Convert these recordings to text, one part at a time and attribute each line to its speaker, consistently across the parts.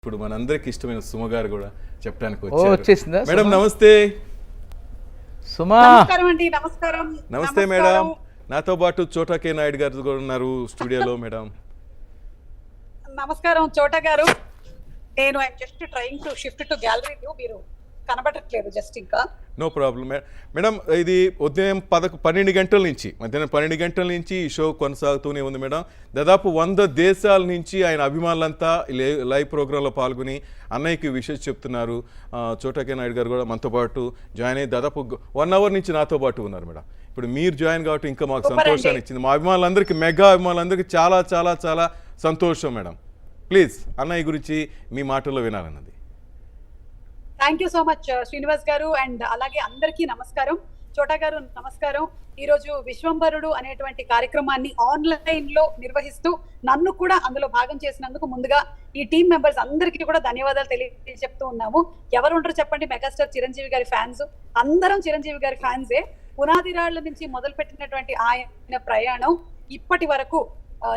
Speaker 1: ఇప్పుడు మనందరికి ఇష్టమైన సుమ గారు కూడా చెప్పడానికి
Speaker 2: వచ్చేసిందా
Speaker 1: మేడం? నమస్తే
Speaker 2: సుమా.
Speaker 3: నమస్కారం అండి. నమస్కారం.
Speaker 1: నమస్తే మేడం. నాతో పాటు చోటా కే నాయుడు గారు కూడా ఉన్నారు స్టూడియోలో. మేడం
Speaker 3: నమస్కారం చోటా గారు. నేను I'm just trying to shift to gallery view. మీరు కనబడట్లేదు జస్ట్ ఇంకా.
Speaker 1: No problem madam. ఇది ఉదయం 12 గంటల నుంచి మధ్యాహ్నం 12 గంటల నుంచి ఈ షో కొనసాగుతూనే ఉంది మేడం. దాదాపు 100 దేశాల నుంచి ఆయన అభిమానులంతా లైవ్ ప్రోగ్రాంలో పాల్గొని అన్నయ్యకి విషెస్ చెప్తున్నారు. చోటా కే నాయుడు గారు కూడా మనతో పాటు జాయిన్ అయ్యి దాదాపు 1 అవర్ నుంచి నాతో పాటు ఉన్నారు మేడం. ఇప్పుడు మీరు జాయిన్ కాబట్టి ఇంకా మాకు సంతోషాన్ని ఇచ్చింది. మా అభిమానులందరికీ, మెగా అభిమానులందరికీ చాలా చాలా చాలా సంతోషం మేడం. ప్లీజ్ అన్నయ్య గురించి మీ మాటల్లో వినాలన్నది.
Speaker 3: Thank you so much Srinivas garu. And అలాగే అందరికీ నమస్కారం. చోటా గారు నమస్కారం. ఈరోజు విశ్వంభరుడు అనేటువంటి కార్యక్రమాన్ని ఆన్లైన్ లో నిర్వహిస్తూ నన్ను కూడా అందులో భాగం చేసినందుకు ముందుగా ఈ టీం మెంబర్స్ అందరికీ కూడా ధన్యవాదాలు చెప్తూ ఉన్నాము. ఎవరు ఉంటారు చెప్పండి? మెగాస్టార్ చిరంజీవి గారి ఫ్యాన్స్, అందరం చిరంజీవి గారి ఫ్యాన్సే. పునాది రాళ్ల నుంచి మొదలు పెట్టినటువంటి ఆయన ప్రయాణం ఇప్పటి వరకు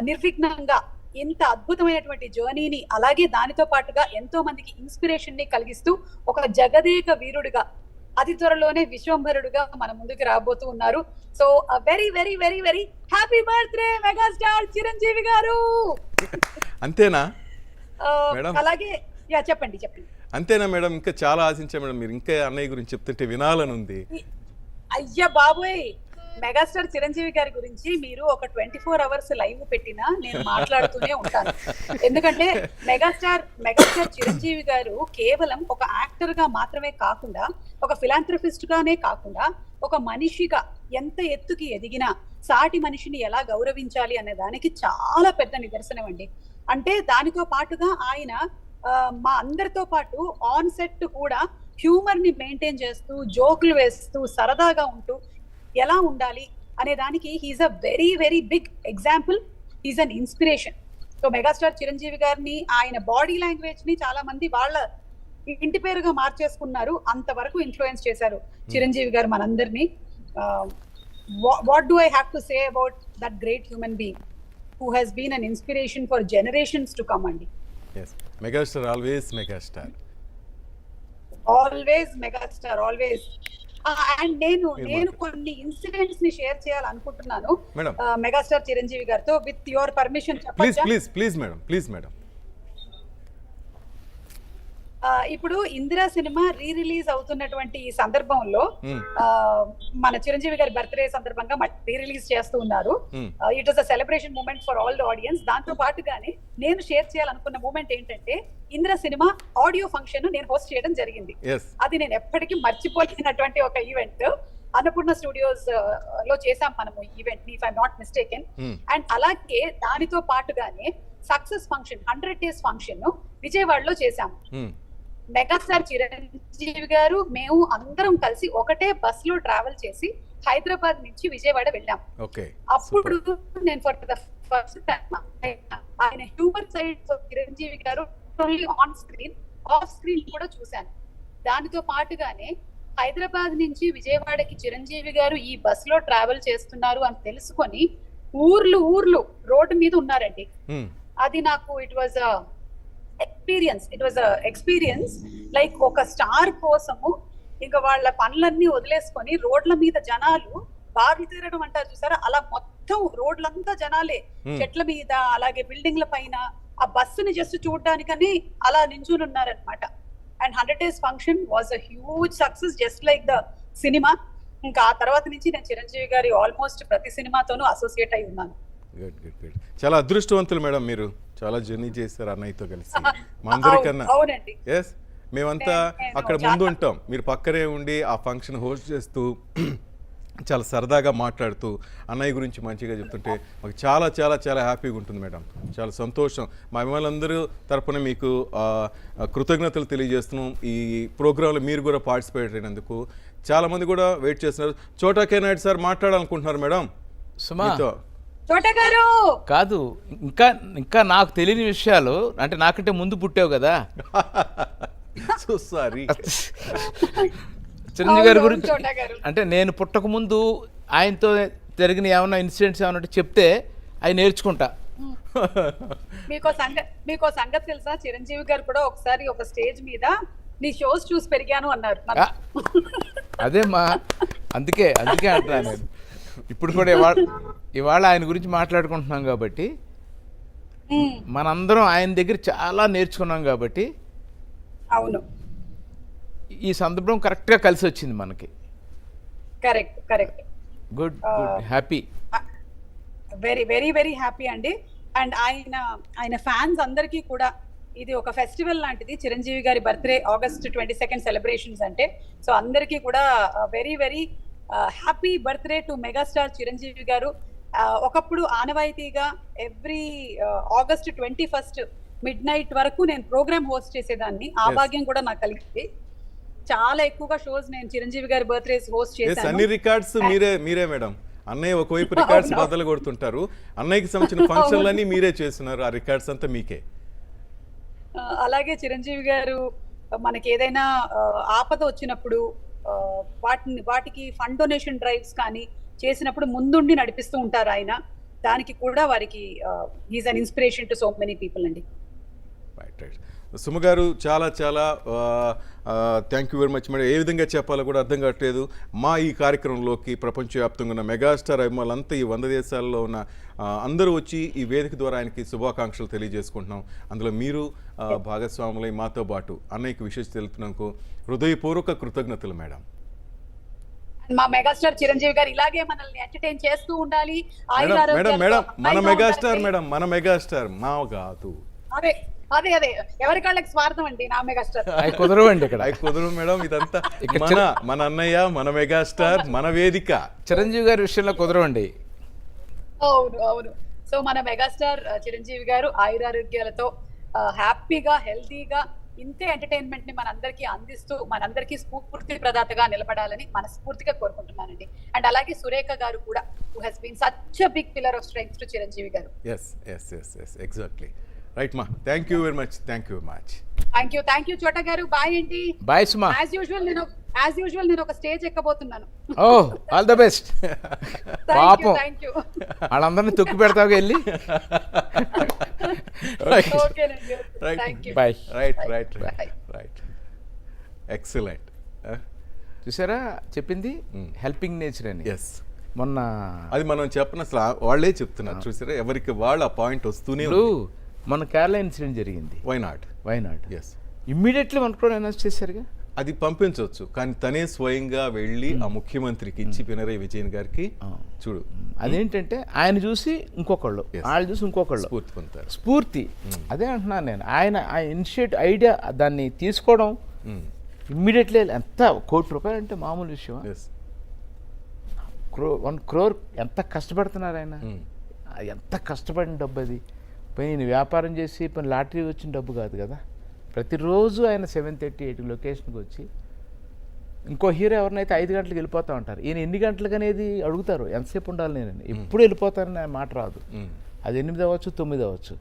Speaker 3: నిర్విఘ్నంగా ఇంత అద్భుతమైనటువంటి జర్నీని, అలాగే దానితో పాటుగా ఎంతో మందికి ఇన్స్పిరేషన్ ని కలిగిస్తూ ఒక జగదేక వీరుడిగా అతి త్వరలోనే విశ్వంభరుడుగా మన ముందుకు రాబోతూ ఉన్నారు. So very very very very happy birthday megastar Chiranjeevi గారు.
Speaker 1: అంతేనా
Speaker 3: అలాగే చెప్పండి.
Speaker 1: అంతేనా మేడం? ఇంకా చాలా ఆశించా మేడం. మీరు ఇంకా అన్నయ్య గురించి చెప్తుంటే వినాలని ఉంది.
Speaker 3: అయ్యా బాబోయ్, మెగాస్టార్ చిరంజీవి గారి గురించి మీరు ఒక 24 అవర్స్ లైవ్ పెట్టినా నేను మాట్లాడుతూనే ఉంటాను. ఎందుకంటే మెగాస్టార్ చిరంజీవి గారు కేవలం ఒక యాక్టర్ గా మాత్రమే కాకుండా, ఒక ఫిలాంథ్రఫిస్ట్ గానే కాకుండా, ఒక మనిషిగా ఎంత ఎత్తుకి ఎదిగినా సాటి మనిషిని ఎలా గౌరవించాలి అనే దానికి చాలా పెద్ద నిదర్శనం అండి. అంటే దానితో పాటుగా ఆయన మా అందరితో పాటు ఆన్ సెట్ కూడా హ్యూమర్ ని మెయింటైన్ చేస్తూ, జోకులు వేస్తూ, సరదాగా ఉంటూ ఎలా ఉండాలి అనే దానికి he's a very very big example. He's an inspiration. So megastar Chiranjeevi గారిని, ఆయన బాడీ లాంగ్వేజ్ ని చాలా మంది వాళ్ళ ఇంటి పేరుగా మార్చేసుకున్నారు. అంతవరకు ఇన్ఫ్లుయెన్స్ చేశారు చిరంజీవి గారు మనందరినీ. What do I have to say about that great human being who has been an inspiration for generations to come అండి.
Speaker 1: Megastar always megastar.
Speaker 3: Always megastar, always. And నేను కొన్ని ఇన్సిడెంట్స్ ని షేర్ చేయాలనుకుంటున్నాను మెగాస్టార్ చిరంజీవి గారితో. With your permission
Speaker 1: please madam.
Speaker 3: ఇప్పుడు Indira cinema release అవుతున్నటువంటి ఈ సందర్భంలో మన చిరంజీవి గారి బర్త్డే సందర్భంగా రిలీజ్ చేస్తూ ఉన్నారు. It was a celebration moment for all the audience. దాంతో పాటుగానే నేను షేర్ చేయాలనుకున్న మూమెంట్ ఏంటంటే, ఇందిరా సినిమా ఆడియో ఫంక్షన్ నేను హోస్ట్ చేయడం జరిగింది. అది నేను ఎప్పటికీ మర్చిపోలేనటువంటి ఒక ఈవెంట్. అన్నపూర్ణ స్టూడియోస్ లో చేసాం మనము ఈవెంట్ ని, if I'm not mistaken. And అలాగే దానితో పాటుగానే సక్సెస్ ఫంక్షన్, 100 days ఫంక్షన్ విజయవాడలో చేశాము. మెగాస్టార్ చిరంజీవి గారు, మేము అందరం కలిసి ఒకటే బస్ లో ట్రావెల్ చేసి హైదరాబాద్ నుంచి విజయవాడ వెళ్ళాం. అప్పుడు నేను ఫర్ ద ఫస్ట్ టైం ఆయన హ్యూమర్ సైడ్ చిరంజీవి గారు only on screen, off screen కూడా చూశాను. దానితో పాటుగానే హైదరాబాద్ నుంచి విజయవాడకి చిరంజీవి గారు ఈ బస్ లో ట్రావెల్ చేస్తున్నారు అని తెలుసుకొని ఊర్లు రోడ్డు మీద ఉన్నారండి. అది నాకు ఇట్ వాజ్ ఎక్స్పీరియన్స్ లైక్ ఒక స్టార్ కోసము ఇంకా వాళ్ళ పనులన్నీ వదిలేసుకొని రోడ్ల మీద జనాలు బార్లు తీరడం అంటారు చూసారా, అలా మొత్తం రోడ్లంతా జనాలే, చెట్ల మీద అలాగే బిల్డింగ్ల పైన ఆ బస్సుని జస్ట్ చూడడానికని అలా నించుని ఉన్నారనమాట. And 100 days function was a huge success, just like the cinema. ఇంకా ఆ తర్వాత నుంచి నేను చిరంజీవి గారి ఆల్మోస్ట్ ప్రతి సినిమాతోనూ అసోసియేట్ అయి ఉన్నాను.
Speaker 1: గుడ్. చాలా అదృష్టవంతులు మేడం మీరు. చాలా జర్నీ చేస్తారు అన్నయ్యతో కలిసి మా అందరికన్నా.
Speaker 3: అవునండి.
Speaker 1: ఎస్, మేమంతా అక్కడ ముందు ఉంటాం, మీరు పక్కనే ఉండి ఆ ఫంక్షన్ హోస్ట్ చేస్తూ చాలా సరదాగా మాట్లాడుతూ అన్నయ్య గురించి మంచిగా చెప్తుంటే మాకు చాలా చాలా చాలా హ్యాపీగా ఉంటుంది మేడం. చాలా సంతోషం. మా అభిమానులందరూ తరపున మీకు కృతజ్ఞతలు తెలియజేస్తున్నాం. ఈ ప్రోగ్రాంలో మీరు కూడా పార్టిసిపేట్ అయినందుకు. చాలామంది కూడా వెయిట్ చేస్తున్నారు. చోటా కే నాయుడు సార్ మాట్లాడాలనుకుంటున్నారు మేడం.
Speaker 2: సుమాతో
Speaker 3: కాదు,
Speaker 2: ఇంకా నాకు తెలియని విషయాలు, అంటే నాకంటే ముందు పుట్టావు కదా.
Speaker 1: సారీ.
Speaker 2: చిరంజీవి గారి గురించి అంటే నేను పుట్టక ముందు ఆయనతో జరిగిన ఏమన్నా ఇన్సిడెంట్స్ ఏమన్నా చెప్తే అవి నేర్చుకుంటా.
Speaker 3: మీకో సంగతి తెలుసా, చిరంజీవి గారు కూడా ఒకసారి ఒక స్టేజ్ మీద నీ షోస్ చూసి పెరిగాను అన్నారు.
Speaker 2: ఆ, అదేమ్మా, అందుకే అంటున్నాను నేను. ఇప్పుడు కూడా ఇవాళ ఆయన గురించి మాట్లాడుకుంటున్నాం కాబట్టి, మనందరం ఆయన దగ్గర చాలా నేర్చుకున్నాం కాబట్టి
Speaker 3: అవును,
Speaker 2: ఈ సందర్భం కరెక్ట్గా కలిసి వచ్చింది మనకి.
Speaker 3: Correct.
Speaker 2: Good happy.
Speaker 3: Very very very happy అండి. అండ్ ఆయన ఫ్యాన్స్ అందరికీ కూడా ఇది ఒక ఫెస్టివల్ లాంటిది, చిరంజీవి గారి బర్త్డే August 22 సెలబ్రేషన్స్ అంటే. సో అందరికీ కూడా very very happy birthday to megastar Chiranjeevi గారు. ఒకప్పుడు ఆనవాయితీగా ఎవ్రీ August 21 midnight వరకు నేను ప్రోగ్రామ్ హోస్ట్ చేసేదాన్ని. ఆ భాగ్యం కూడా నాకు కలిగింది. చాలా ఎక్కువగా షోస్ నేను చిరంజీవి గారి బర్త్డేస్ హోస్ట్ చేశాను.
Speaker 1: అన్ని రికార్డ్స్ మీరే మేడం. అన్నయ్య ఒకవైపు రికార్డ్స్ బద్దలు కొడుతుంటారు, అన్నయ్యకి సంబంధించిన ఫంక్షన్లన్నీ మీరే చేస్తున్నారు, ఆ రికార్డ్స్ అంతా మీకే.
Speaker 3: అలాగే చిరంజీవి గారు మనకి ఏదైనా ఆపద వచ్చినప్పుడు వాటికి ఫండ్ డొనేషన్ డ్రైవ్స్ కానీ చేసినప్పుడు ముందుండి నడిపిస్తూ ఉంటారు ఆయన. దానికి కూడా వారికి is an inspiration to so many people అండి.
Speaker 1: రైట్. సుమ గారు, చాలా thank you very much madam. ఏ విధంగా చెప్పాలో కూడా అర్థం కావట్లేదు. మా ఈ కార్యక్రమంలోకి ప్రపంచవ్యాప్తంగా ఉన్న మెగాస్టార్ అభిమానులంతా ఈ 100 దేశాల్లో ఉన్న అందరూ వచ్చి ఈ వేదిక ద్వారా ఆయనకి శుభాకాంక్షలు తెలియజేసుకుంటున్నాం. అందులో మీరు భాగస్వాములై మాతో పాటు అన్నయ్యకి విషయం తెలుపుతున్నందుకు హృదయపూర్వక కృతజ్ఞతలు మేడం.
Speaker 3: మా మెగాస్టార్ చిరంజీవి గారు ఇలాగే మనల్ని ఎంటర్టైన్ చేస్తూ ఉండాలి.
Speaker 1: మేడం మన మెగాస్టార్ మా కాదు.
Speaker 3: అదే ఎవరి కాళ్ళకి స్వార్థం అండి. నా మెగాస్టార్
Speaker 2: కుదరవండి ఇక్కడ,
Speaker 1: కుదరవు మేడం. ఇదంతా మన అన్నయ్య, మన మెగాస్టార్, మన వేదిక.
Speaker 2: చిరంజీవి గారి విషయంలో కుదరవండి.
Speaker 3: అవును. సో మన మెగాస్టార్ చిరంజీవి గారు ఆయురారోగ్యాలతో హ్యాపీగా హెల్తీగా ఇంతే ఎంటర్టైన్మెంట్ ని మనందరికీ అందిస్తూ మనందరికీ స్ఫూర్తి ప్రదాతగా నిలబడాలని మనస్ఫూర్తిగా కోరుకుంటున్నానండి. అండ్ అలాగే సురేఖ గారు కూడా, who has been such a big pillar of strength to Chiranjeevi గారు.
Speaker 1: ఎస్ ఎగ్జాక్ట్లీ రైట్ మా. Thank you very much.
Speaker 3: Thank you Chota గారు. బాయ్ అండి.
Speaker 2: బాయ్ సుమా.
Speaker 3: యాజ్ యూజువల్ నేను ఒక స్టేజ్ ఎక్కబోతున్నాను.
Speaker 2: Oh all the best. పాపం
Speaker 3: థ్యాంక్ యూ.
Speaker 2: వాళ్ళందరినీ తొక్కి పెడతావు వెళ్ళి.
Speaker 3: ఓకేనండి. Thank you.
Speaker 2: Bye.
Speaker 1: Right excellent.
Speaker 2: చూసారా చెప్పింది, హెల్పింగ్ నేచర్ అని.
Speaker 1: ఎస్,
Speaker 2: మొన్న
Speaker 1: అది మనం చెప్పిన అసలు వాళ్ళే చెప్తున్నారు. చూసారా, ఎవరికి వాళ్ళు ఆ పాయింట్ వస్తూనే.
Speaker 2: మన కేరళ ఇన్సిడెంట్ జరిగింది, వైనాడ్.
Speaker 1: ఎస్,
Speaker 2: ఇమ్మీడియట్లీ మనకు కూడా అనౌన్స్ చేశారుగా.
Speaker 1: అది పంపించవచ్చు, కానీ తనే స్వయంగా వెళ్ళి ఆ ముఖ్యమంత్రికి ఇచ్చి పినరయ్ విజయన్ గారికి చూడు.
Speaker 2: అదేంటంటే ఆయన చూసి ఇంకొకళ్ళు, వాళ్ళు చూసి ఇంకొకళ్ళు
Speaker 1: స్ఫూర్తి పొందుతారు.
Speaker 2: స్ఫూర్తి అదే అంటున్నాను నేను. ఆయన ఆ ఇనిషియేటివ్ ఐడియా దాన్ని తీసుకోవడం ఇమ్మీడియట్లీ. ఎంత ₹1 కోటి అంటే మామూలు విషయం. 1 crore ఎంత కష్టపడుతున్నారు ఆయన. ఎంత కష్టపడిన డబ్బు అది. పోయి వ్యాపారం చేసి పోయి లాటరీ వచ్చిన డబ్బు కాదు కదా. ప్రతిరోజు ఆయన 7:30-8 లొకేషన్కి వచ్చి, ఇంకో హీరో ఎవరినైతే 5 గంటలకు వెళ్ళిపోతూ ఉంటారు, ఈయన ఎన్ని గంటలకు అనేది అడుగుతారు. ఎంతసేపు ఉండాలి నేను, ఎప్పుడు వెళ్ళిపోతానని ఆ మాట రాదు. అది 8 అవ్వచ్చు 9 అవ్వచ్చు.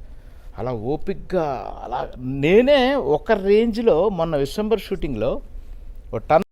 Speaker 2: అలా ఓపిక్గా అలా నేనే ఒక రేంజ్లో మొన్న విశ్వంబర్ షూటింగ్లో ఒక టన్